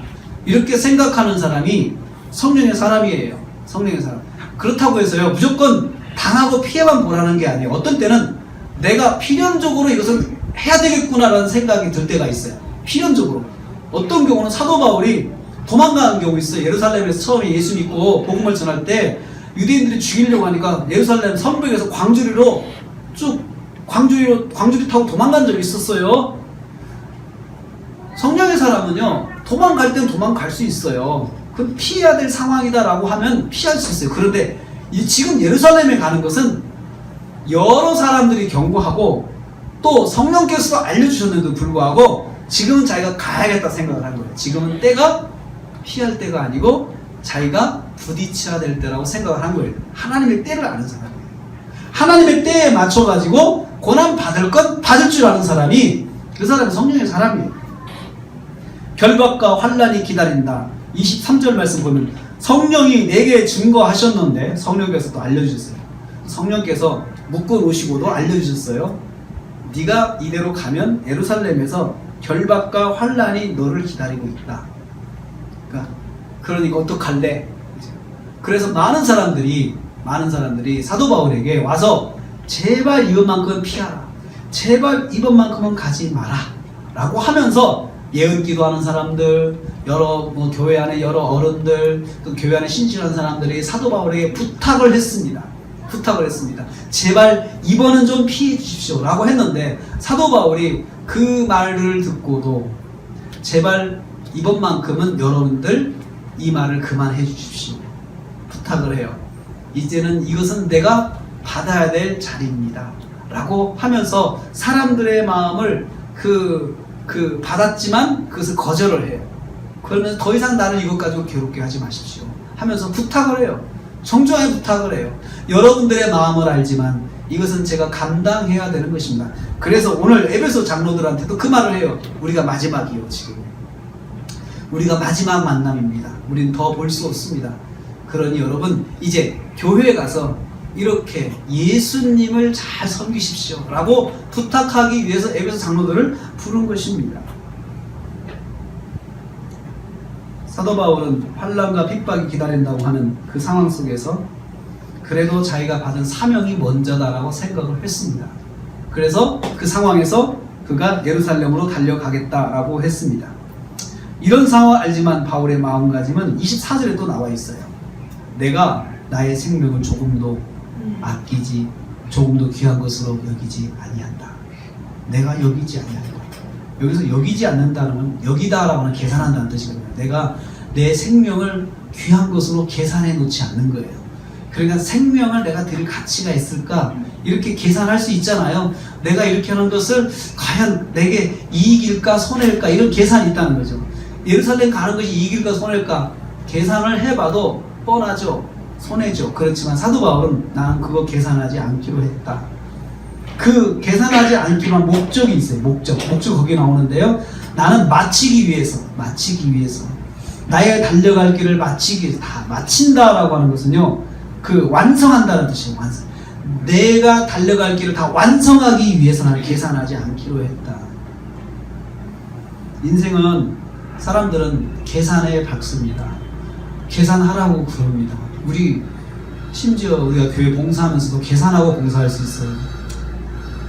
이렇게 생각하는 사람이 성령의 사람이에요. 성령의 사람. 그렇다고 해서요, 무조건 당하고 피해만 보라는 게 아니에요. 어떤 때는 내가 필연적으로 이것을 해야 되겠구나라는 생각이 들 때가 있어요. 필연적으로. 어떤 경우는 사도 바울이 도망가는 경우 있어요. 예루살렘에서 처음에 예수 믿고 복음을 전할 때 유대인들이 죽이려고 하니까 예루살렘 성벽에서 광주리로 쭉 광주리 타고 도망간 적이 있었어요. 성령의 사람은요, 도망갈 땐 도망갈 수 있어요. 그건 피해야 될 상황이다라고 하면 피할 수 있어요. 그런데 지금 예루살렘에 가는 것은 여러 사람들이 경고하고 또 성령께서도 알려주셨는데도 불구하고 지금은 자기가 가야겠다 생각을 한 거예요. 지금은 때가 피할 때가 아니고 자기가 부딪혀야 될 때라고 생각을 한 거예요. 하나님의 때를 아는 사람이에요. 하나님의 때에 맞춰가지고 고난 받을 건 받을 줄 아는 사람이 그 사람이 성령의 사람이에요. 결박과 환난이 기다린다. 23절 말씀 보면 성령이 내게 증거하셨는데 성령께서 또 알려주셨어요. 성령께서 묶어 놓으시고도 알려주셨어요. 네가 이대로 가면 예루살렘에서 결박과 환난이 너를 기다리고 있다. 그러니까 어떡할래? 그래서 많은 사람들이 사도 바울에게 와서 제발 이번만큼은 피하라. 제발 이번만큼은 가지 마라. 라고 하면서 예언 기도하는 사람들, 교회 안에 여러 어른들, 또 교회 안에 신실한 사람들이 사도 바울에게 부탁을 했습니다. 제발 이번은 좀 피해 주십시오. 라고 했는데 사도 바울이 그 말을 듣고도 제발 이번만큼은 여러분들 이 말을 그만해 주십시오. 부탁을 해요. 이제는 이것은 내가 받아야 될 자리입니다. 라고 하면서 사람들의 마음을 받았지만 그것을 거절을 해요. 그러면서 더 이상 나를 이것 가지고 괴롭게 하지 마십시오. 하면서 부탁을 해요. 정중하게 부탁을 해요. 여러분들의 마음을 알지만 이것은 제가 감당해야 되는 것입니다. 그래서 오늘 에베소 장로들한테도 그 말을 해요. 우리가 마지막이요, 지금. 우리가 마지막 만남입니다. 우린 더 볼 수 없습니다. 그러니 여러분, 이제 교회에 가서 이렇게 예수님을 잘 섬기십시오 라고 부탁하기 위해서 에베소 장로들을 부른 것입니다. 사도 바울은 환난과 핍박이 기다린다고 하는 그 상황 속에서 그래도 자기가 받은 사명이 먼저다라고 생각을 했습니다. 그래서 그 상황에서 그가 예루살렘으로 달려가겠다라고 했습니다. 이런 상황을 알지만 바울의 마음가짐은 24절에 또 나와 있어요. 내가 나의 생명을 조금도 아끼지, 조금도 귀한 것으로 여기지 아니한다. 내가 여기지 아니한다. 여기서 여기지 않는다는 건 여기다라고 하는 계산한다는 뜻이거든요. 내가 내 생명을 귀한 것으로 계산해 놓지 않는 거예요. 그러니까 생명을 내가 드릴 가치가 있을까? 이렇게 계산할 수 있잖아요. 내가 이렇게 하는 것을 과연 내게 이익일까 손해일까? 이런 계산이 있다는 거죠. 예루살렘 가는 것이 이익일까 손해일까? 계산을 해봐도 뻔하죠. 손해죠. 그렇지만 사도 바울은 나는 그거 계산하지 않기로 했다. 그 계산하지 않기로 한 목적이 있어요. 목적 거기 나오는데요. 나는 마치기 위해서 나의 달려갈 길을 마치기 위해서 다 마친다라고 하는 것은요, 그 완성한다는 뜻이에요. 완성. 내가 달려갈 길을 다 완성하기 위해서 나는 계산하지 않기로 했다. 인생은 사람들은 계산에 박습니다. 계산하라고 그럽니다. 심지어 우리가 교회 봉사하면서도 계산하고 봉사할 수 있어요.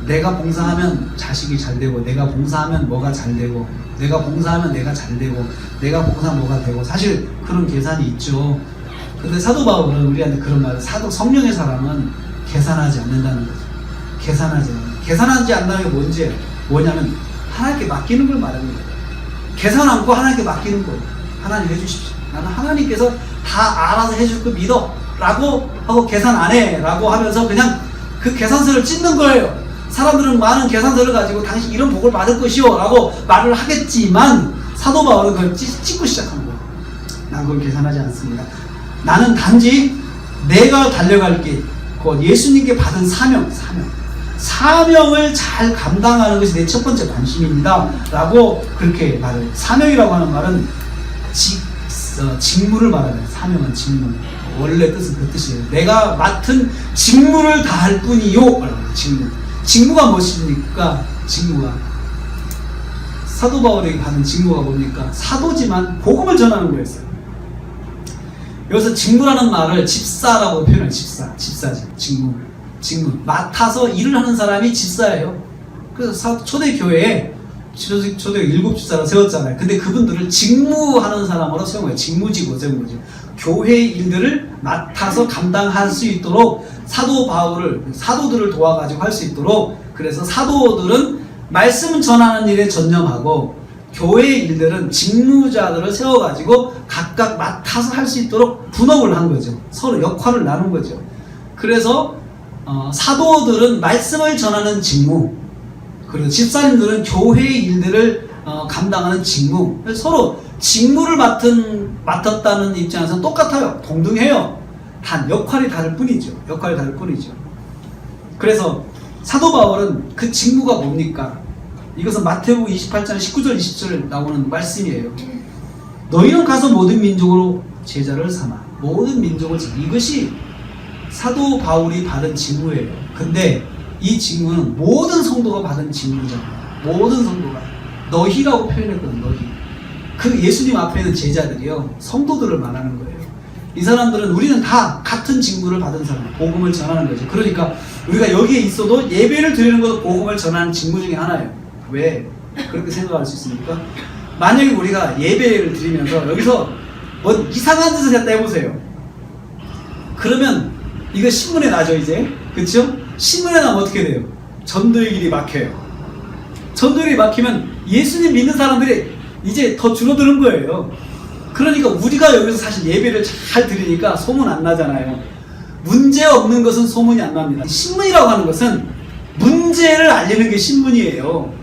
내가 봉사하면 자식이 잘 되고, 내가 봉사하면 뭐가 잘 되고, 내가 봉사하면 내가 잘 되고, 내가 봉사하면 뭐가 되고, 사실 그런 계산이 있죠. 근데 사도 바울은 우리한테 그런 말을, 성령의 사람은 계산하지 않는다는 거죠. 계산하지 않는다는 게 뭐냐면 하나님께 맡기는 걸 말하는 거예요. 계산 않고 하나님께 맡기는 거예요. 하나님 해주십시오. 나는 하나님께서 다 알아서 해줄 거 믿어 라고 하고 계산 안 해 라고 하면서 그냥 그 계산서를 찢는 거예요. 사람들은 많은 계산서를 가지고 당신 이런 복을 받을 것이요 라고 말을 하겠지만 사도 바울은 그걸 찢고 시작한 거예요. 난 그걸 계산하지 않습니다. 나는 단지 내가 달려갈 길, 곧 예수님께 받은 사명을 잘 감당하는 것이 내 첫 번째 관심입니다 라고 그렇게 말을. 사명이라고 하는 말은 직무를 말하는, 사명은 직무, 원래 뜻은 그 뜻이에요. 내가 맡은 직무를 다할 뿐이요. 직무가 무엇입니까? 사도 바울에게 받은 직무가 뭡니까? 사도지만 복음을 전하는 거였어요. 여기서 직무라는 말을 집사라고 표현해요. 집사지. 직무. 맡아서 일을 하는 사람이 집사예요. 그래서 초대교회에 초대 7집사를 세웠잖아요. 근데 그분들을 직무하는 사람으로 세운 거예요. 직무직으로 세운 거죠. 교회 일들을 맡아서 감당할 수 있도록 사도들을 도와가지고 할 수 있도록, 그래서 사도들은 말씀 전하는 일에 전념하고 교회 일들은 직무자들을 세워가지고 각각 맡아서 할 수 있도록 분업을 한 거죠. 서로 역할을 나눈 거죠. 그래서 사도들은 말씀을 전하는 직무, 그리고 집사님들은 교회 일들을 감당하는 직무, 서로 직무를 맡았다는 입장에서는 똑같아요. 동등해요. 단 역할이 다를 뿐이죠. 그래서 사도 바울은 그 직무가 뭡니까? 이것은 마태복음 28장 19절 20절 나오는 말씀이에요. 너희는 가서 모든 민족으로 제자를 삼아. 모든 민족을 이것이 사도 바울이 받은 직무예요. 근데 이 직무는 모든 성도가 받은 직무잖아요. 모든 성도가. 너희라고 표현했거든. 너희. 그 예수님 앞에 있는 제자들이요, 성도들을 말하는 거예요. 이 사람들은, 우리는 다 같은 직무를 받은 사람, 복음을 전하는 거죠. 그러니까 우리가 여기에 있어도 예배를 드리는 것도 복음을 전하는 직무 중에 하나예요. 왜 그렇게 생각할 수 있습니까? 만약에 우리가 예배를 드리면서 여기서 뭐 이상한 짓을 했다 해보세요. 그러면 이거 신문에 나죠, 이제. 그쵸? 신문에 나면 어떻게 돼요? 전도의 길이 막혀요. 전도의 길이 막히면 예수님 믿는 사람들이 이제 더 줄어드는 거예요. 그러니까 우리가 여기서 사실 예배를 잘 드리니까 소문 안 나잖아요. 문제 없는 것은 소문이 안 납니다. 신문이라고 하는 것은 문제를 알리는 게 신문이에요.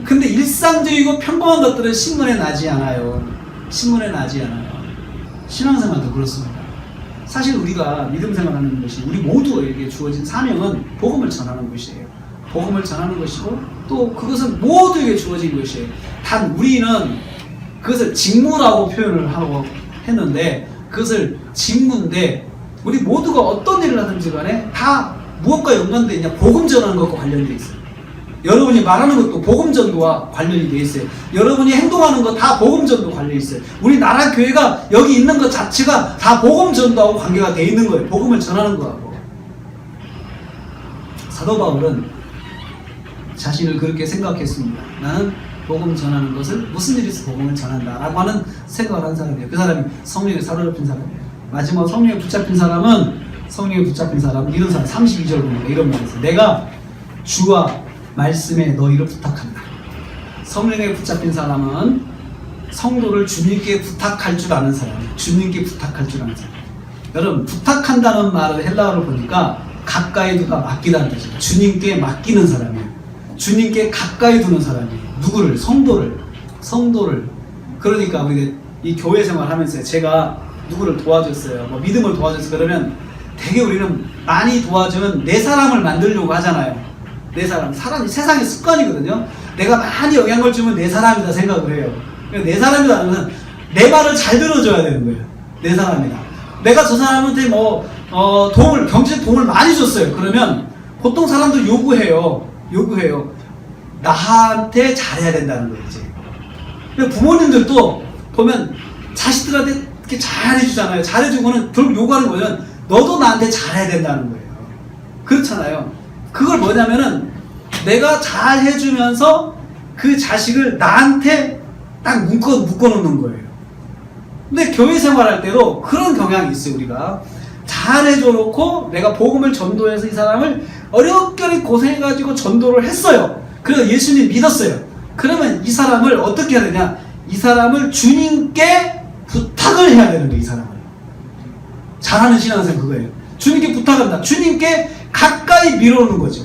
근데 일상적이고 평범한 것들은 신문에 나지 않아요. 신앙생활도 그렇습니다. 사실 우리가 믿음 생활하는 것이, 우리 모두에게 주어진 사명은 복음을 전하는 것이에요. 복음을 전하는 것이고, 또 그것은 모두에게 주어진 것이에요. 단 우리는 그것을 직무라고 표현을 하고 했는데, 그것을 직무인데, 우리 모두가 어떤 일을 하든지 간에 다 무엇과 연관되어 있냐? 복음 전하는 것과 관련되어 있어요. 여러분이 말하는 것도 복음 전도와 관련이 되어 있어요. 여러분이 행동하는 것 다 복음 전도 관련이 있어요. 우리 나라 교회가 여기 있는 것 자체가 다 복음 전도하고 관계가 되어 있는 거예요. 복음을 전하는 거하고. 사도 바울은 자신을 그렇게 생각했습니다. 나는 복음 전하는 것을 무슨 일이 있어 복음을 전한다 라고 하는 생각을 한 사람이에요. 그 사람이 성령에 사로잡힌 사람이에요. 마지막 성령에 붙잡힌 사람은 이런 사람 32절 보니까 이런 말이 있어요. 내가 주와 말씀에 너희를 부탁한다. 성령에 붙잡힌 사람은 성도를 주님께 부탁할 줄 아는 사람이에요. 여러분, 부탁한다는 말을 헬라어로 보니까 가까이 두다, 맡기다는 뜻이에요. 주님께 맡기는 사람이에요. 주님께 가까이 두는 사람이에요. 누구를? 성도를. 그러니까 우리 이 교회 생활하면서 제가 누구를 도와줬어요. 뭐 믿음을 도와줬어요. 그러면 되게 우리는 많이 도와주면 내 사람을 만들려고 하잖아요. 내 사람이 세상의 습관이거든요. 내가 많이 영향을 주면 내 사람이다 생각을 해요. 내 사람이다 하면 내 말을 잘 들어줘야 되는 거예요. 내 사람이다. 내가 저 사람한테 경제적 도움을 많이 줬어요. 그러면 보통 사람들 요구해요. 나한테 잘해야 된다는 거예요, 이제. 부모님들도 보면 자식들한테 이렇게 잘해주잖아요. 잘해주고는 결국 요구하는 거는 너도 나한테 잘해야 된다는 거예요. 그렇잖아요. 그걸 뭐냐면은 내가 잘 해주면서 그 자식을 나한테 딱 묶어놓는 거예요. 근데 교회 생활할 때도 그런 경향이 있어요. 우리가 잘 해줘놓고 내가 복음을 전도해서 이 사람을 어렵게 고생해가지고 전도를 했어요. 그래서 예수님 믿었어요. 그러면 이 사람을 어떻게 해야 되냐? 이 사람을 주님께 부탁을 해야 되는 거예요. 이 사람을. 잘하는 신앙생활 그거예요. 주님께 부탁한다. 주님께 가까이 밀어오는 거죠.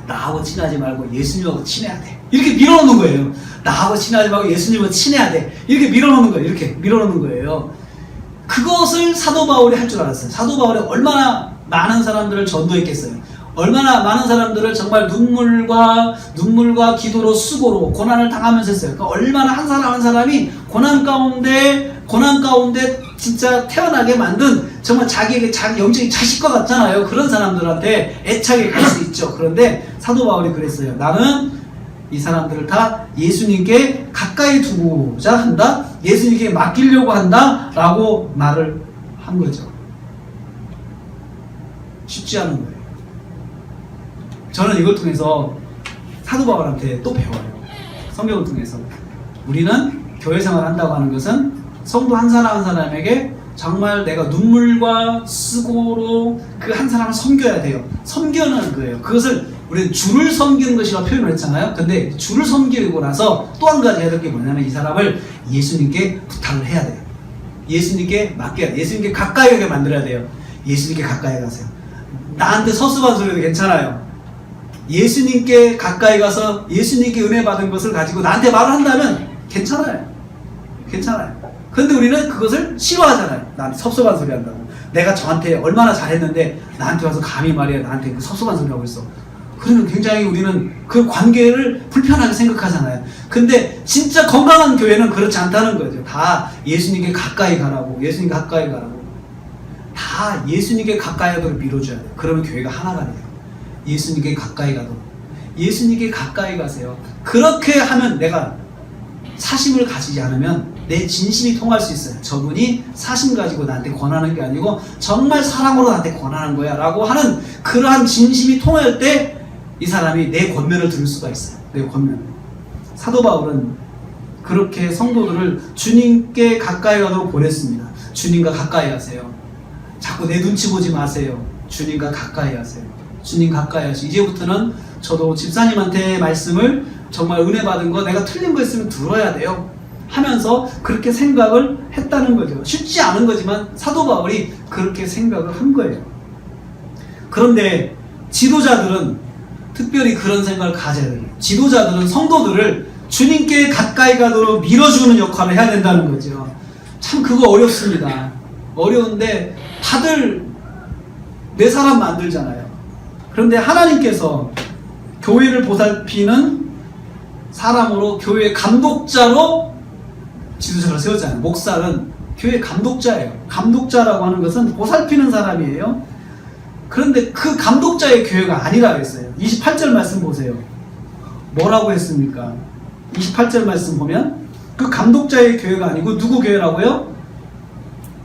나하고 친하지 말고 예수님하고 친해야 돼. 이렇게 밀어놓는 거예요. 나하고 친하지 말고 예수님하고 친해야 돼. 이렇게 밀어놓는 거예요. 이렇게 밀어놓는 거예요. 그것을 사도 바울이 할 줄 알았어요. 사도 바울이 얼마나 많은 사람들을 전도했겠어요. 얼마나 많은 사람들을 정말 눈물과 기도로 수고로 고난을 당하면서 했어요. 그러니까 얼마나 한 사람 한 사람이 고난 가운데 진짜 태어나게 만든 정말 자기에게 자기 영적인 자식과 같잖아요. 그런 사람들한테 애착이 갈 수 있죠. 그런데 사도 바울이 그랬어요. 나는 이 사람들을 다 예수님께 가까이 두고자 한다. 예수님께 맡기려고 한다. 라고 말을 한 거죠. 쉽지 않은 거예요. 저는 이걸 통해서 사도 바울한테 또 배워요. 성경을 통해서. 우리는 교회 생활을 한다고 하는 것은 성도 한 사람 한 사람에게 정말 내가 눈물과 수고로 그 한 사람을 섬겨야 돼요. 섬겨는 거예요. 그것을 우리는 주를 섬기는 것이라고 표현을 했잖아요. 근데 주를 섬기고 나서 또 한 가지 해야 될 게 뭐냐면 이 사람을 예수님께 부탁을 해야 돼요. 예수님께 맡겨야 돼요. 예수님께 가까이 가게 만들어야 돼요. 예수님께 가까이 가세요. 나한테 서슴한 소리도 괜찮아요. 예수님께 가까이 가서 예수님께 은혜 받은 것을 가지고 나한테 말을 한다면 괜찮아요. 괜찮아요. 근데 우리는 그것을 싫어하잖아요. 나한테 섭섭한 소리 한다고. 내가 저한테 얼마나 잘했는데 나한테 와서 감히 말이야 나한테 그 섭섭한 소리 하고 있어. 그러면 굉장히 우리는 그 관계를 불편하게 생각하잖아요. 근데 진짜 건강한 교회는 그렇지 않다는 거죠. 다 예수님께 가까이 가라고. 예수님께 가까이 가라고. 다 예수님께 가까이 가도록 밀어줘야 돼요. 그러면 교회가 하나가 돼요. 예수님께 가까이 가도록. 예수님께 가까이 가세요. 그렇게 하면 내가 사심을 가지지 않으면 내 진심이 통할 수 있어요. 저분이 사심 가지고 나한테 권하는 게 아니고 정말 사랑으로 나한테 권하는 거야 라고 하는 그러한 진심이 통할 때 이 사람이 내 권면을 들을 수가 있어요. 내 권면을. 사도 바울은 그렇게 성도들을 주님께 가까이 가도록 보냈습니다. 주님과 가까이 하세요. 자꾸 내 눈치 보지 마세요. 주님과 가까이 하세요. 주님 가까이 하시고 이제부터는 저도 집사님한테 말씀을 정말 은혜 받은 거 내가 틀린 거 있으면 들어야 돼요 하면서 그렇게 생각을 했다는 거죠. 쉽지 않은 거지만 사도 바울이 그렇게 생각을 한 거예요. 그런데 지도자들은 특별히 그런 생각을 가져야 돼요. 지도자들은 성도들을 주님께 가까이 가도록 밀어주는 역할을 해야 된다는 거죠. 참 그거 어렵습니다. 어려운데 다들 내 사람 만들잖아요. 그런데 하나님께서 교회를 보살피는 사람으로 교회 감독자로 지도자를 세웠잖아요. 목사는 교회 감독자예요. 감독자라고 하는 것은 보살피는 사람이에요. 그런데 그 감독자의 교회가 아니라고 했어요. 28절 말씀 보세요. 뭐라고 했습니까? 28절 말씀 보면 그 감독자의 교회가 아니고 누구 교회라고요?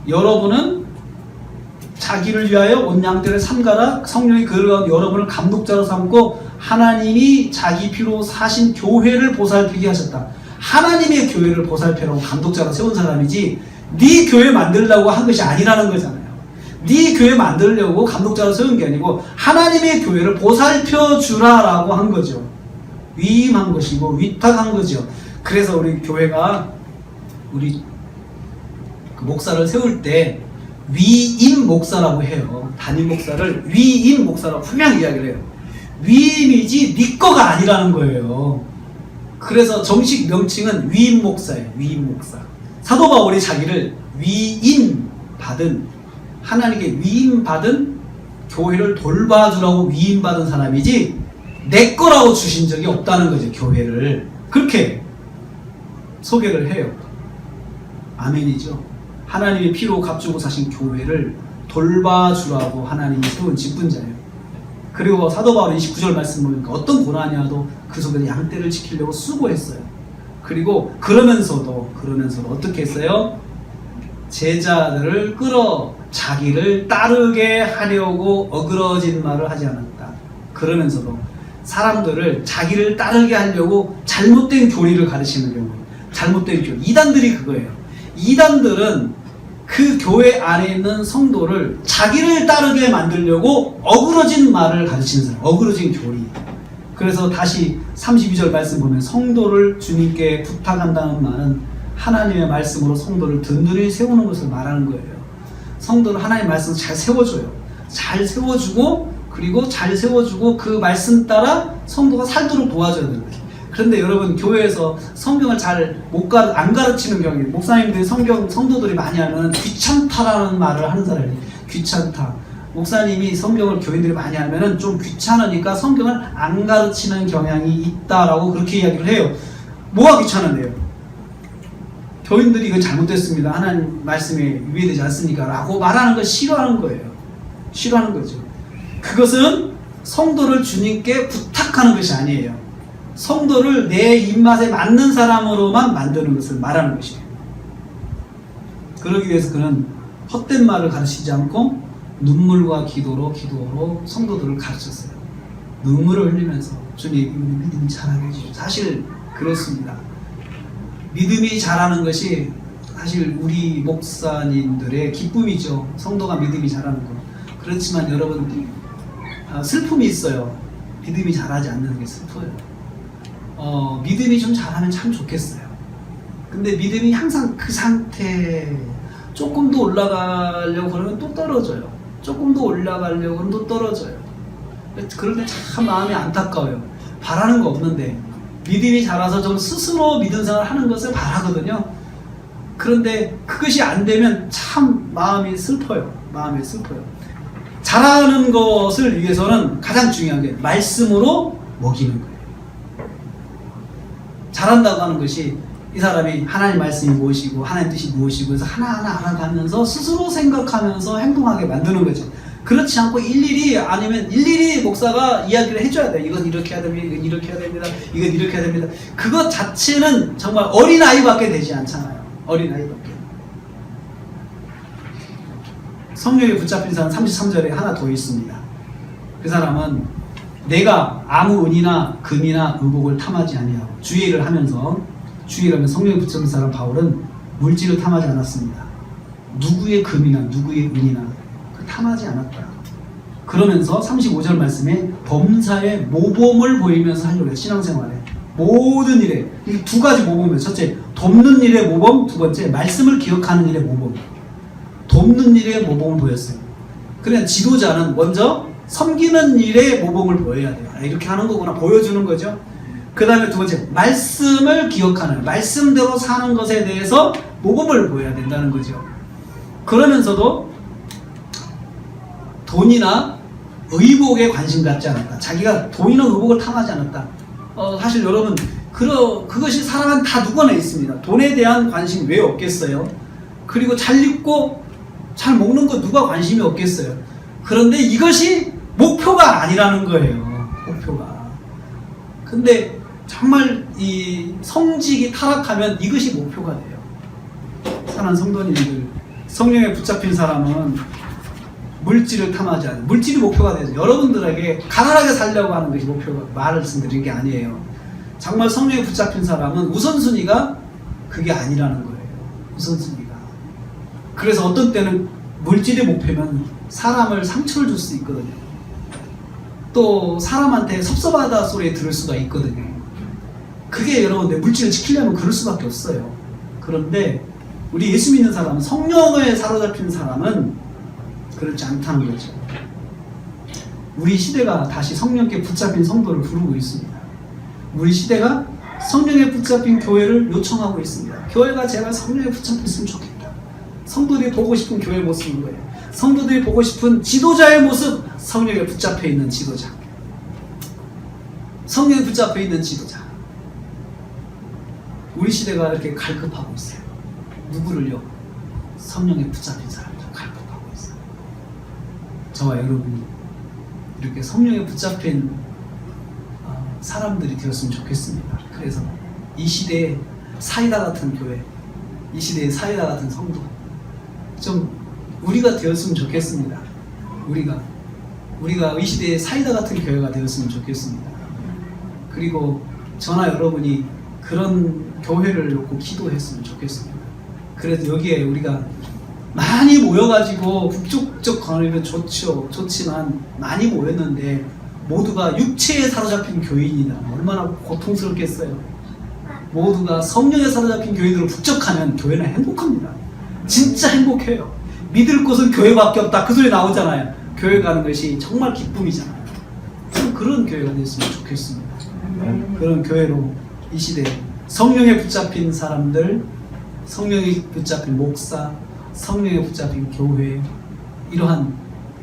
여러분은 자기를 위하여 온 양떼를 삼가라. 성령이 그를 여러분을 감독자로 삼고 하나님이 자기 피로 사신 교회를 보살피게 하셨다. 하나님의 교회를 보살피라고 감독자로 세운 사람이지 네 교회 만들려고 한 것이 아니라는 거잖아요. 네 교회 만들려고 감독자로 세운 게 아니고 하나님의 교회를 보살펴 주라라고 한 거죠. 위임한 것이고 위탁한 거죠. 그래서 우리 교회가 우리 그 목사를 세울 때 위임 목사라고 해요. 담임 목사를 위임 목사라고 분명히 이야기를 해요. 위임이지 네 거가 아니라는 거예요. 그래서 정식 명칭은 위임 목사예요. 위임 목사. 사도 바울이 자기를 위임 받은 하나님께 위임 받은 교회를 돌봐주라고 위임 받은 사람이지 내 거라고 주신 적이 없다는 거죠. 교회를 그렇게 소개를 해요. 아멘이죠. 하나님의 피로 값주고 사신 교회를 돌봐주라고 하나님이 세운 직분자예요. 그리고 사도 바울 29절 말씀 보니까 어떤 고난이 와도 그 속에서 양떼를 지키려고 수고했어요. 그리고 그러면서도 어떻게 했어요? 제자들을 끌어 자기를 따르게 하려고 어그러진 말을 하지 않았다. 그러면서도 사람들을 자기를 따르게 하려고 잘못된 교리를 가르치는 경우, 잘못된 교리, 이단들이 그거예요. 이단들은 그 교회 안에 있는 성도를 자기를 따르게 만들려고 어그러진 말을 가르치는 사람, 어그러진 교리. 그래서 다시 32절 말씀 보면 성도를 주님께 부탁한다는 말은 하나님의 말씀으로 성도를 든든히 세우는 것을 말하는 거예요. 성도를 하나님의 말씀을 잘 세워줘요. 잘 세워주고 그리고 잘 세워주고 그 말씀 따라 성도가 살도록 도와줘야 되는 거죠. 그런데 여러분 교회에서 성경을 잘 안 가르치는 경우에 목사님들이 성도들이 많이 하면 귀찮다라는 말을 하는 사람이 귀찮다. 목사님이 성경을 교인들이 많이 하면은 좀 귀찮으니까 성경을 안 가르치는 경향이 있다라고 그렇게 이야기를 해요. 뭐가 귀찮은데요? 교인들이 이거 잘못됐습니다. 하나님 말씀에 위배되지 않습니까? 라고 말하는 걸 싫어하는 거예요. 싫어하는 거죠. 그것은 성도를 주님께 부탁하는 것이 아니에요. 성도를 내 입맛에 맞는 사람으로만 만드는 것을 말하는 것이에요. 그러기 위해서 그는 헛된 말을 가르치지 않고 눈물과 기도로 성도들을 가르쳤어요. 눈물을 흘리면서 주님 우리 믿음이 자라게 해주십시오. 사실 그렇습니다. 믿음이 자라는 것이 사실 우리 목사님들의 기쁨이죠. 성도가 믿음이 자라는 거. 그렇지만 여러분 슬픔이 있어요. 믿음이 자라지 않는 게 슬퍼요. 믿음이 좀 자라면 참 좋겠어요. 근데 믿음이 항상 그 상태, 조금 더 올라가려고 그러면 또 떨어져요. 조금 더 올라가려고 그러면 또 떨어져요. 그럴 때 참 마음이 안타까워요. 바라는 거 없는데 믿음이 자라서 좀 스스로 믿음 생활을 하는 것을 바라거든요. 그런데 그것이 안 되면 참 마음이 슬퍼요. 마음이 슬퍼요. 자라는 것을 위해서는 가장 중요한 게 말씀으로 먹이는 거예요. 자란다고 하는 것이 이 사람이 하나님 말씀이 무엇이고 하나님 뜻이 무엇이고 해서 하나하나 알아가면서 스스로 생각하면서 행동하게 만드는 거죠. 그렇지 않고 일일이 목사가 이야기를 해줘야 돼요. 이건 이렇게 해야 됩니다. 이건 이렇게 해야 됩니다. 이건 이렇게 해야 됩니다. 그것 자체는 정말 어린아이밖에 되지 않잖아요. 어린아이밖에. 성령에 붙잡힌 사람 33절에 하나 더 있습니다. 그 사람은 내가 아무 은이나 금이나 의복을 탐하지 아니하고 주의 일을 하면서 주의 일하면 성령에 붙잡힌 사람 바울은 물질을 탐하지 않았습니다. 누구의 금이나 누구의 은이나 탐하지 않았다. 그러면서 35절 말씀에 범사에 모범을 보이면서 하려고 해요. 신앙생활에 모든 일에 이 두 가지 모범이에요. 첫째, 돕는 일의 모범. 두 번째, 말씀을 기억하는 일의 모범. 돕는 일의 모범을 보였어요. 그냥 지도자는 먼저 섬기는 일의 모범을 보여야 돼요. 이렇게 하는 거구나 보여주는 거죠. 그 다음에 두 번째, 말씀을 기억하는, 말씀대로 사는 것에 대해서 모범을 보여야 된다는 거죠. 그러면서도 돈이나 의복에 관심 갖지 않았다. 자기가 돈이나 의복을 탐하지 않았다. 사실 여러분 그것이 사람은 다 누구나 있습니다. 돈에 대한 관심 왜 없겠어요? 그리고 잘 입고 잘 먹는 거 누가 관심이 없겠어요? 그런데 이것이 목표가 아니라는 거예요. 목표가. 근데 정말 이 성직이 타락하면 이것이 목표가 돼요. 사랑하는 성도님들, 성령에 붙잡힌 사람은 물질을 탐하지 않아요. 물질이 목표가 되죠. 여러분들에게 가난하게 살려고 하는 것이 목표가, 말씀드린 게 아니에요. 정말 성령에 붙잡힌 사람은 우선순위가 그게 아니라는 거예요. 우선순위가. 그래서 어떤 때는 물질이 목표면 사람을 상처를 줄 수 있거든요. 또 사람한테 섭섭하다 소리 들을 수가 있거든요. 그게 여러분 내 물질을 지키려면 그럴 수밖에 없어요. 그런데 우리 예수 믿는 사람은, 성령에 사로잡힌 사람은 그렇지 않다는 거죠. 우리 시대가 다시 성령께 붙잡힌 성도를 부르고 있습니다. 우리 시대가 성령에 붙잡힌 교회를 요청하고 있습니다. 교회가 제발 성령에 붙잡혔으면 좋겠다. 성도들이 보고 싶은 교회 모습인 거예요. 성도들이 보고 싶은 지도자의 모습, 성령에 붙잡혀 있는 지도자. 성령에 붙잡혀 있는 지도자. 우리 시대가 이렇게 갈급하고 있어요. 누구를요? 성령에 붙잡힌 사람들 갈급하고 있어요. 저와 여러분이 이렇게 성령에 붙잡힌 사람들이 되었으면 좋겠습니다. 그래서 이 시대에 사이다 같은 교회, 이 시대에 사이다 같은 성도, 좀 우리가 되었으면 좋겠습니다. 우리가 이 시대에 사이다 같은 교회가 되었으면 좋겠습니다. 그리고 저나 여러분이 그런 교회를 놓고 기도했으면 좋겠습니다. 그래서 여기에 우리가 많이 모여가지고 북적북적 거리면 좋지만 많이 모였는데 모두가 육체에 사로잡힌 교인이다. 얼마나 고통스럽겠어요. 모두가 성령에 사로잡힌 교인으로 북적하면 교회는 행복합니다. 진짜 행복해요. 믿을 곳은 교회밖에 없다. 그 소리 나오잖아요. 교회 가는 것이 정말 기쁨이잖아요. 그런 교회가 됐으면 좋겠습니다. 그런 교회로 이 시대에 성령에 붙잡힌 사람들, 성령에 붙잡힌 목사, 성령에 붙잡힌 교회, 이러한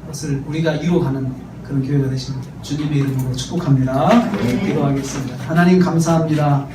것을 우리가 이루어가는 그런 교회가 되시는 주님의 이름으로 축복합니다. 기도하겠습니다. 하나님 감사합니다.